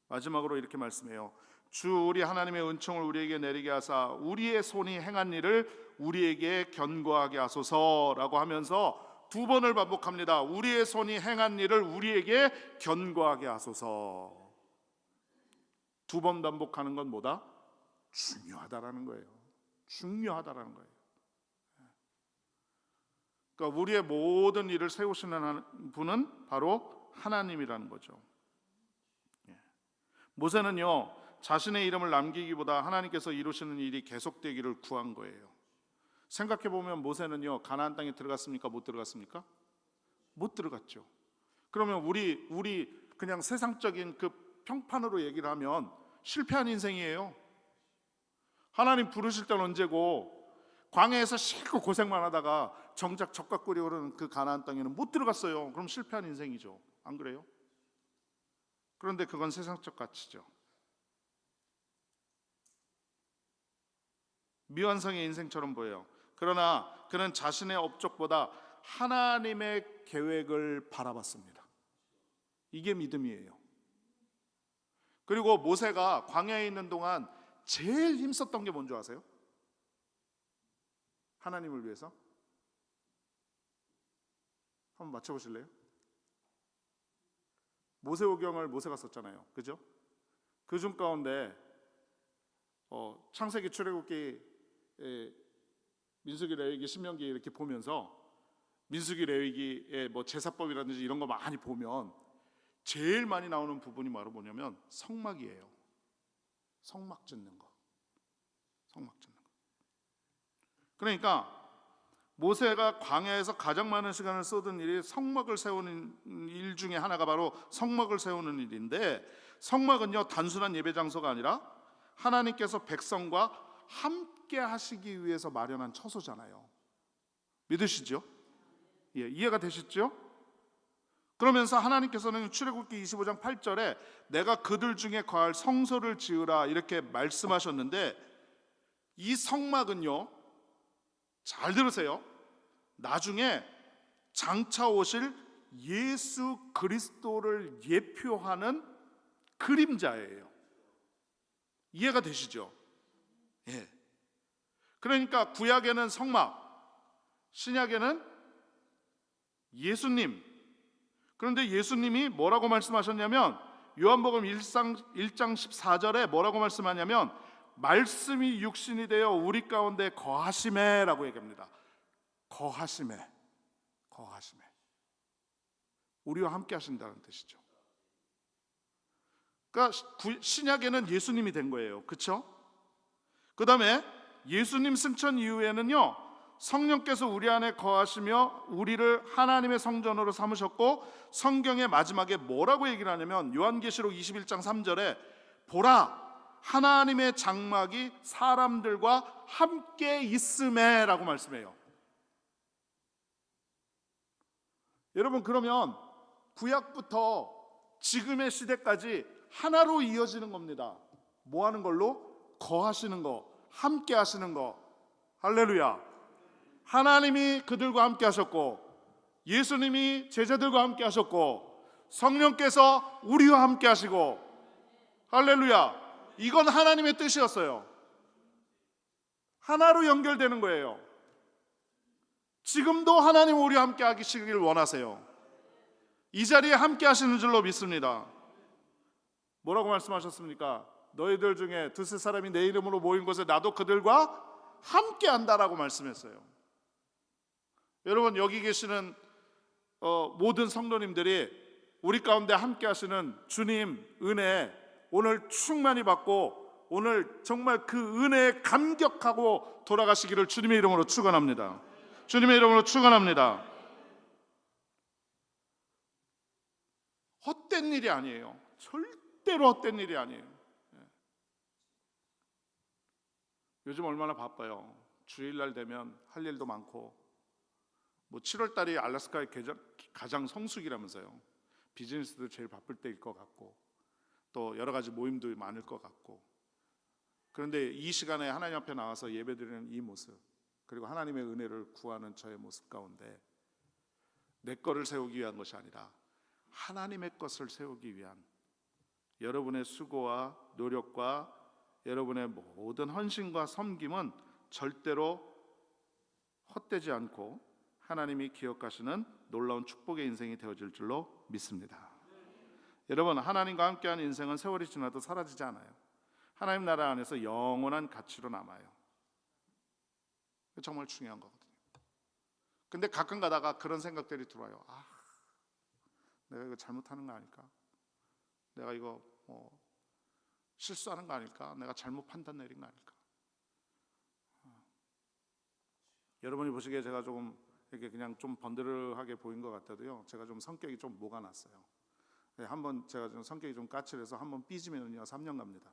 Speaker 1: 마지막으로 이렇게 말씀해요. 주 우리 하나님의 은총을 우리에게 내리게 하사 우리의 손이 행한 일을 우리에게 견고하게 하소서라고 하면서 두 번을 반복합니다. 우리의 손이 행한 일을 우리에게 견고하게 하소서. 두 번 반복하는 건 뭐다? 중요하다라는 거예요. 중요하다라는 거예요. 그러니까 우리의 모든 일을 세우시는 분은 바로 하나님이라는 거죠. 모세는요 자신의 이름을 남기기보다 하나님께서 이루시는 일이 계속되기를 구한 거예요. 생각해보면 모세는요 가나안 땅에 들어갔습니까? 못 들어갔습니까? 못 들어갔죠. 그러면 우리 그냥 세상적인 그 평판으로 얘기를 하면 실패한 인생이에요. 하나님 부르실 때는 언제고, 광야에서 싫고 고생만 하다가 정작 젖과 꿀이 흐르는 그 가나안 땅에는 못 들어갔어요. 그럼 실패한 인생이죠. 안 그래요? 그런데 그건 세상적 가치죠. 미완성의 인생처럼 보여요. 그러나 그는 자신의 업적보다 하나님의 계획을 바라봤습니다. 이게 믿음이에요. 그리고 모세가 광야에 있는 동안 제일 힘썼던 게 뭔지 아세요? 하나님을 위해서? 한번 맞춰보실래요? 모세오경을 모세가 썼잖아요. 그죠? 그 중 가운데 창세기, 출애굽기, 민수기, 레위기, 신명기 이렇게 보면서 민수기, 레위기의 뭐 제사법이라든지 이런 거 많이 보면 제일 많이 나오는 부분이 바로 뭐냐면 성막이에요. 성막 짓는 거. 성막 짓는 거. 그러니까 모세가 광야에서 가장 많은 시간을 쏟은 일이 성막을 세우는 일 중에 하나가 바로 성막을 세우는 일인데, 성막은요 단순한 예배 장소가 아니라 하나님께서 백성과 함께 하시기 위해서 마련한 처소잖아요. 믿으시죠? 예, 이해가 되시죠? 그러면서 하나님께서는 출애굽기 25장 8절에 내가 그들 중에 거할 성소를 지으라 이렇게 말씀하셨는데, 이 성막은요 잘 들으세요, 나중에 장차 오실 예수 그리스도를 예표하는 그림자예요. 이해가 되시죠? 예. 그러니까 구약에는 성막, 신약에는 예수님. 그런데 예수님이 뭐라고 말씀하셨냐면 요한복음 1장 14절에 뭐라고 말씀하냐면 말씀이 육신이 되어 우리 가운데 거하시매 라고 얘기합니다. 거하시매, 거하시매. 우리와 함께 하신다는 뜻이죠. 그러니까 신약에는 예수님이 된 거예요. 그렇죠? 그 다음에 예수님 승천 이후에는요 성령께서 우리 안에 거하시며 우리를 하나님의 성전으로 삼으셨고, 성경의 마지막에 뭐라고 얘기를 하냐면 요한계시록 21장 3절에 보라 하나님의 장막이 사람들과 함께 있음에 라고 말씀해요. 여러분 그러면 구약부터 지금의 시대까지 하나로 이어지는 겁니다. 뭐 하는 걸로? 거하시는 거, 함께 하시는 거. 할렐루야. 하나님이 그들과 함께 하셨고, 예수님이 제자들과 함께 하셨고, 성령께서 우리와 함께 하시고, 할렐루야. 이건 하나님의 뜻이었어요. 하나로 연결되는 거예요. 지금도 하나님 우리와 함께 하시길 원하세요. 이 자리에 함께 하시는 줄로 믿습니다. 뭐라고 말씀하셨습니까? 너희들 중에 두세 사람이 내 이름으로 모인 곳에 나도 그들과 함께 한다라고 말씀했어요. 여러분, 여기 계시는 모든 성도님들이 우리 가운데 함께 하시는 주님 은혜 오늘 충만히 받고 오늘 정말 그 은혜에 감격하고 돌아가시기를 주님의 이름으로 축원합니다. 주님의 이름으로 축원합니다. 헛된 일이 아니에요. 절대로 헛된 일이 아니에요. 요즘 얼마나 바빠요. 주일날 되면 할 일도 많고, 뭐 7월 달이 알래스카의 가장 성수기라면서요. 비즈니스도 제일 바쁠 때일 것 같고, 또 여러 가지 모임도 많을 것 같고. 그런데 이 시간에 하나님 앞에 나와서 예배드리는 이 모습, 그리고 하나님의 은혜를 구하는 저의 모습 가운데 내 거를 세우기 위한 것이 아니라 하나님의 것을 세우기 위한 여러분의 수고와 노력과 여러분의 모든 헌신과 섬김은 절대로 헛되지 않고 하나님이 기억하시는 놀라운 축복의 인생이 되어질 줄로 믿습니다. 여러분, 하나님과 함께하는 인생은 세월이 지나도 사라지지 않아요. 하나님 나라 안에서 영원한 가치로 남아요. 정말 중요한 거거든요. 근데 가끔 가다가 그런 생각들이 들어와요. 내가 이거 잘못하는 거 아닐까? 내가 이거 실수하는 거 아닐까? 내가 잘못 판단 내린 거 아닐까? 여러분이 보시기에 제가 조금 이렇게 그냥 좀 번드르하게 보인 것 같아도요, 제가 좀 성격이 좀 모가 났어요. 한번 제가 좀 성격이 좀 까칠해서 한번 삐지면요 3년 갑니다.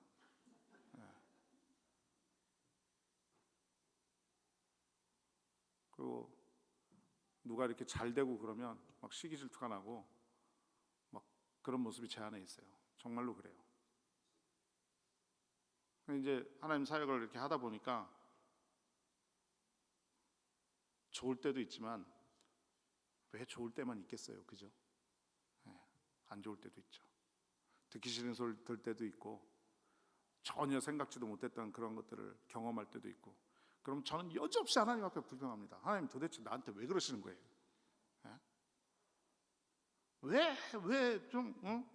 Speaker 1: 그리고 누가 이렇게 잘 되고 그러면 막 시기 질투가 나고 막 그런 모습이 제 안에 있어요. 정말로 그래요. 이제 하나님 사역을 이렇게 하다 보니까 좋을 때도 있지만 왜 좋을 때만 있겠어요, 그죠? 안 좋을 때도 있죠. 듣기 싫은 소리 들 때도 있고, 전혀 생각지도 못했던 그런 것들을 경험할 때도 있고. 그럼 저는 여지없이 하나님 앞에 불평합니다. 하나님, 도대체 나한테 왜 그러시는 거예요? 왜 좀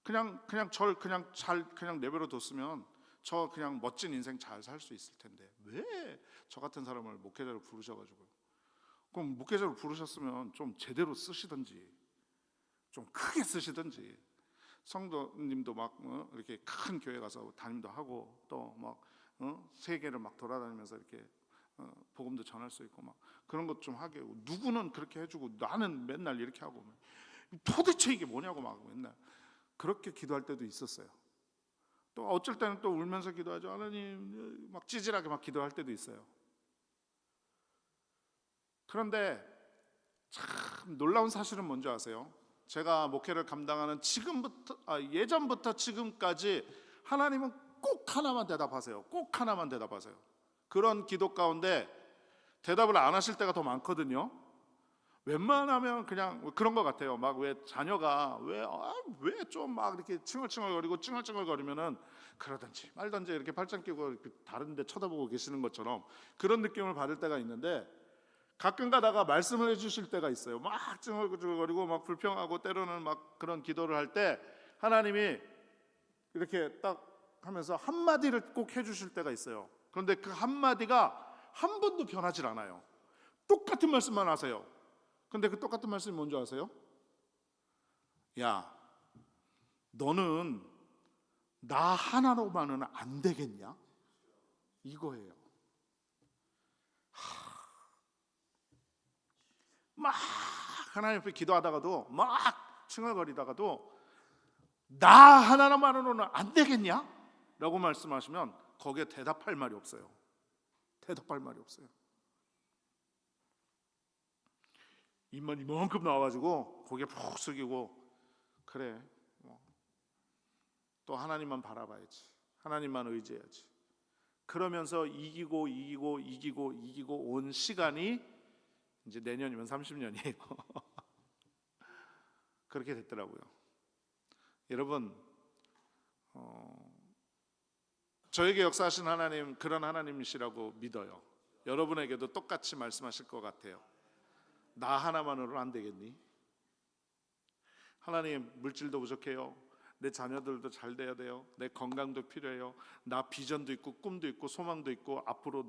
Speaker 1: 그냥 절 그냥 내버려 뒀으면 저 그냥 멋진 인생 잘 살 수 있을 텐데 왜 저 같은 사람을 목회자로 부르셔가지고. 그럼 목회자로 부르셨으면 좀 제대로 쓰시든지 좀 크게 쓰시든지, 성도님도 막 이렇게 큰 교회 가서 담임도 하고 또 막 세계를 막 돌아다니면서 이렇게 복음도 전할 수 있고 막 그런 것 좀 하게 하고, 누구는 그렇게 해주고 나는 맨날 이렇게 하고, 도대체 이게 뭐냐고 막 맨날 그렇게 기도할 때도 있었어요. 또 어쩔 때는 또 울면서 기도하죠. 하나님, 막 찌질하게 막 기도할 때도 있어요. 그런데 참 놀라운 사실은 뭔지 아세요? 제가 목회를 감당하는 예전부터 지금까지 하나님은 꼭 하나만 대답하세요. 꼭 하나만 대답하세요. 그런 기도 가운데 대답을 안 하실 때가 더 많거든요. 웬만하면 그냥 그런 것 같아요. 막 왜 자녀가 왜 좀 막 이렇게 칭얼칭얼거리고 찡얼찡얼거리면은 그러든지 말든지 이렇게 팔짱 끼고 이렇게 다른 데 쳐다보고 계시는 것처럼 그런 느낌을 받을 때가 있는데, 가끔 가다가 말씀을 해주실 때가 있어요. 막 찡얼찡얼거리고 막 불평하고 때로는 막 그런 기도를 할 때 하나님이 이렇게 딱 하면서 한마디를 꼭 해주실 때가 있어요. 그런데 그 한마디가 한 번도 변하질 않아요. 똑같은 말씀만 하세요. 근데 그 똑같은 말씀이 뭔지 아세요? 야, 너는 나 하나로만은 안 되겠냐? 이거예요. 막 하나님 앞에 기도하다가도 막 칭얼거리다가도 나 하나만으로는 안 되겠냐? 라고 말씀하시면 거기에 대답할 말이 없어요. 대답할 말이 없어요. 입만 이만큼 나와가지고 고개 푹 숙이고 그래 또 하나님만 바라봐야지, 하나님만 의지해야지. 그러면서 이기고 온 시간이 이제 내년이면 30년이에요. 그렇게 됐더라고요. 여러분, 저에게 역사하신 하나님, 그런 하나님이시라고 믿어요. 여러분에게도 똑같이 말씀하실 것 같아요. 나 하나만으로는 안 되겠니? 하나님, 물질도 부족해요. 내 자녀들도 잘 돼야 돼요. 내 건강도 필요해요. 나 비전도 있고 꿈도 있고 소망도 있고 앞으로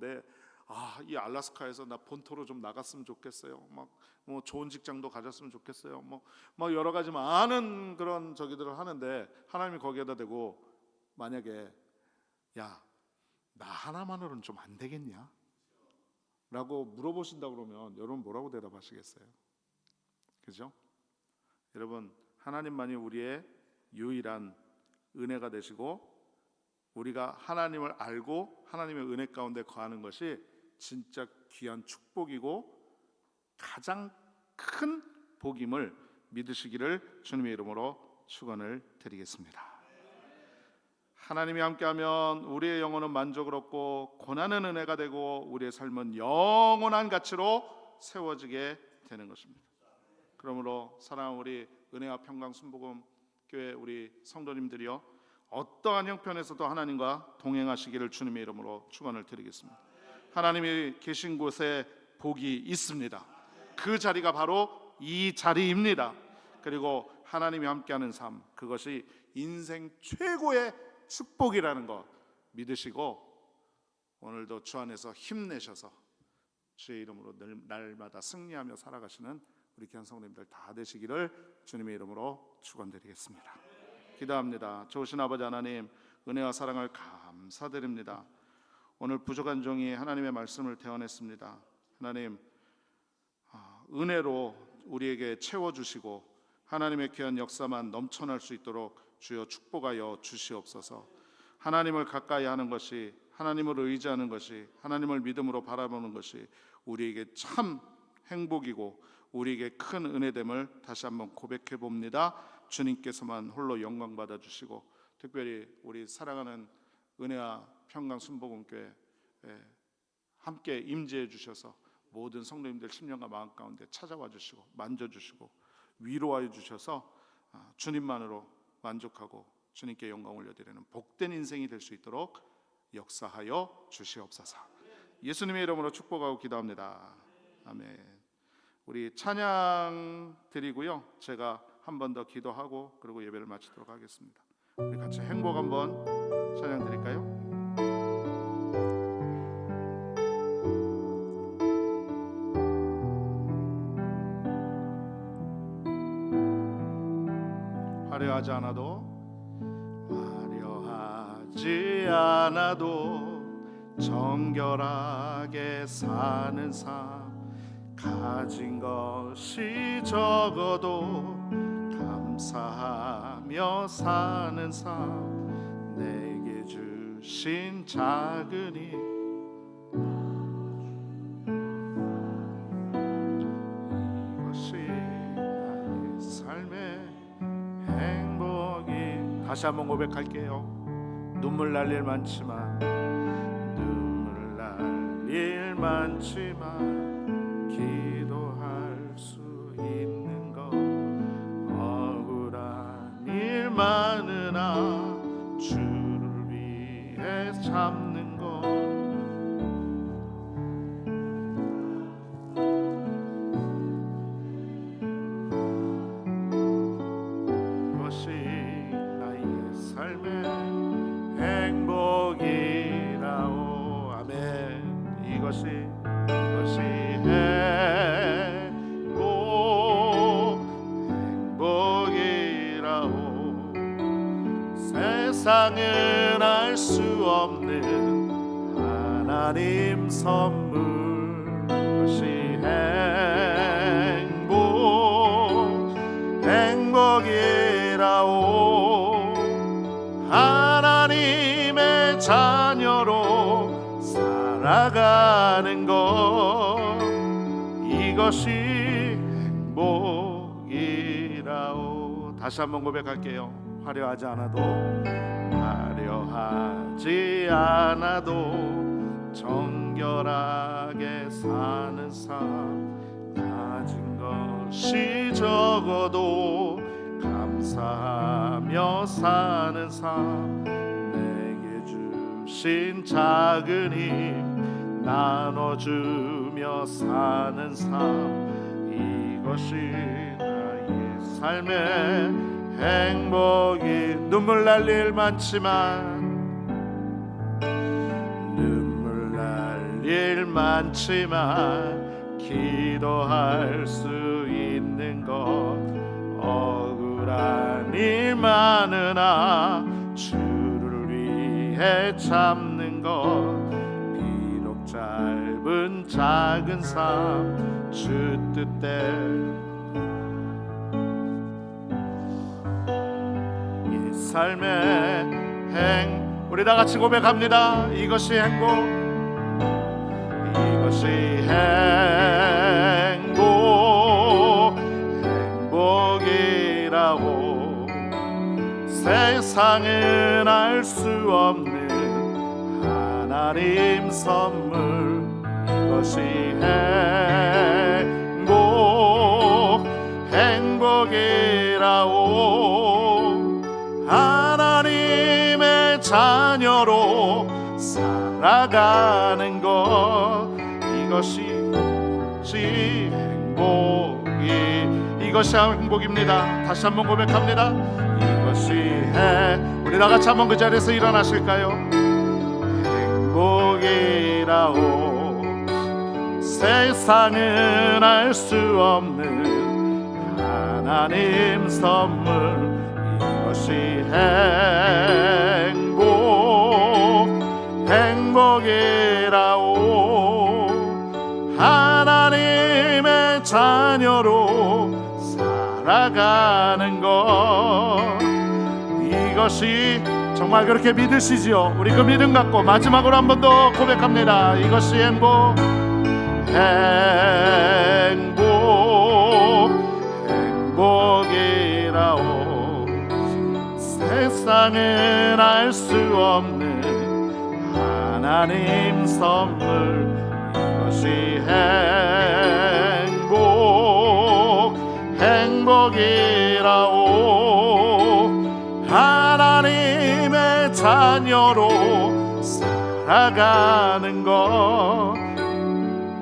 Speaker 1: 이 알래스카에서 나 본토로 좀 나갔으면 좋겠어요. 뭐 좋은 직장도 가졌으면 좋겠어요. 뭐 여러 가지 많은 그런 저기들을 하는데 하나님이 거기에다 대고 만약에 야, 나 하나만으로는 좀 안 되겠냐? 라고 물어보신다 그러면 여러분 뭐라고 대답하시겠어요? 그죠? 여러분, 하나님만이 우리의 유일한 은혜가 되시고 우리가 하나님을 알고 하나님의 은혜 가운데 거하는 것이 진짜 귀한 축복이고 가장 큰 복임을 믿으시기를 주님의 이름으로 축원을 드리겠습니다. 하나님이 함께하면 우리의 영혼은 만족을 얻고 고난은 은혜가 되고 우리의 삶은 영원한 가치로 세워지게 되는 것입니다. 그러므로 사랑하는 우리 은혜와 평강 순복음 교회 우리 성도님들이요, 어떠한 형편에서도 하나님과 동행하시기를 주님의 이름으로 축원을 드리겠습니다. 하나님이 계신 곳에 복이 있습니다. 그 자리가 바로 이 자리입니다. 그리고 하나님이 함께하는 삶, 그것이 인생 최고의 축복이라는 것 믿으시고 오늘도 주 안에서 힘내셔서 주의 이름으로 날마다 승리하며 살아가시는 우리 귀한 성도님들 다 되시기를 주님의 이름으로 축원드리겠습니다. 기도합니다. 좋으신 아버지 하나님, 은혜와 사랑을 감사드립니다. 오늘 부족한 종이 하나님의 말씀을 대언했습니다. 하나님, 은혜로 우리에게 채워주시고 하나님의 귀한 역사만 넘쳐날 수 있도록 주여 축복하여 주시옵소서. 하나님을 가까이 하는 것이, 하나님을 의지하는 것이, 하나님을 믿음으로 바라보는 것이 우리에게 참 행복이고 우리에게 큰 은혜됨을 다시 한번 고백해 봅니다. 주님께서만 홀로 영광 받아 주시고 특별히 우리 사랑하는 은혜와 평강 순복음교회 함께 임재해 주셔서 모든 성도님들 심령과 마음 가운데 찾아와 주시고 만져주시고 위로하여 주셔서 주님만으로 만족하고 주님께 영광 올려드리는 복된 인생이 될 수 있도록 역사하여 주시옵소서. 예수님의 이름으로 축복하고 기도합니다. 아멘. 우리 찬양 드리고요, 제가 한 번 더 기도하고 그리고 예배를 마치도록 하겠습니다. 우리 같이 행복 한번 찬양 드릴까요? 화려하지 않아도 정결하게 사는 삶, 가진 것이 적어도 감사하며 사는 삶, 내게 주신 작은 힘, 이것이 나의 삶의 행복이. 다시 한번 고백할게요. 눈물 날 일 많지만 기도할 수 있는 것, 억울한 일 많으나 주를 위해 참는 것, 그것이 나의 삶의 행복이라오. 아멘. 이것이 행복이라오. 세상은 알 수 없는 하나님 선물, 그것이 행복이라오. 하나님의 자녀로 살아가는 것, 이것이 행복이라오. 다시 한번 고백할게요. 화려하지 않아도 정결하게 사는 삶, 가진 것이 적어도 감사하며 사는 삶, 내게 주신 작은 힘 나눠주며 사는 삶, 이것이 나의 삶의 행복이. 눈물 날 일 많지만 기도할 수 있는 것, 억울한 일 많으나 주를 위해 참는 것, 비록 짧은 작은 삶 주 뜻대로 이 삶의 우리 다 같이 고백합니다. 이것이 행복, 이것이 행복이라고. 세상은 알 수 없는 하나님 선물, 이것이 행복이라고. 하나님의 자녀로 살아가는 것, 이것이 행복입니다. 다시 한번 고백합니다. 이것이 우리 다 같이 한번 그 자리에서 일어나실까요? 행복이라오. 세상은 알 수 없는 하나님 선물, 이것이 행복이라오. 하나님의 자녀로 살아가는 것, 이것이 정말 그렇게 믿으시지요? 우리 그 믿음 갖고 마지막으로 한 번 더 고백합니다. 이것이 행복이라오. 세상은 알 수 없는 하나님 선물, 이것이 행복이라오. 하나님의 자녀로 살아가는 것,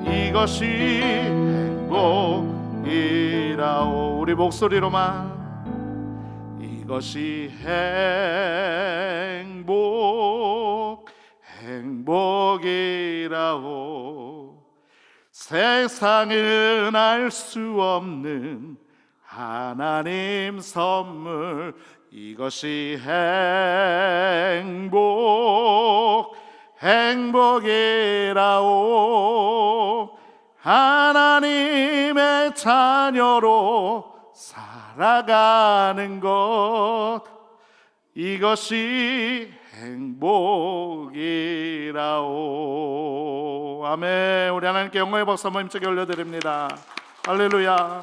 Speaker 1: 이것이 행복이라오. 우리 목소리로만 이것이 행복이라오. 세상은 알 수 없는 하나님 선물, 이것이 행복이라오. 하나님의 자녀로 살아가는 것, 이것이 행복이라오. 아멘. 우리 하나님께 영광의 박수 한번 힘차게 올려드립니다. 할렐루야.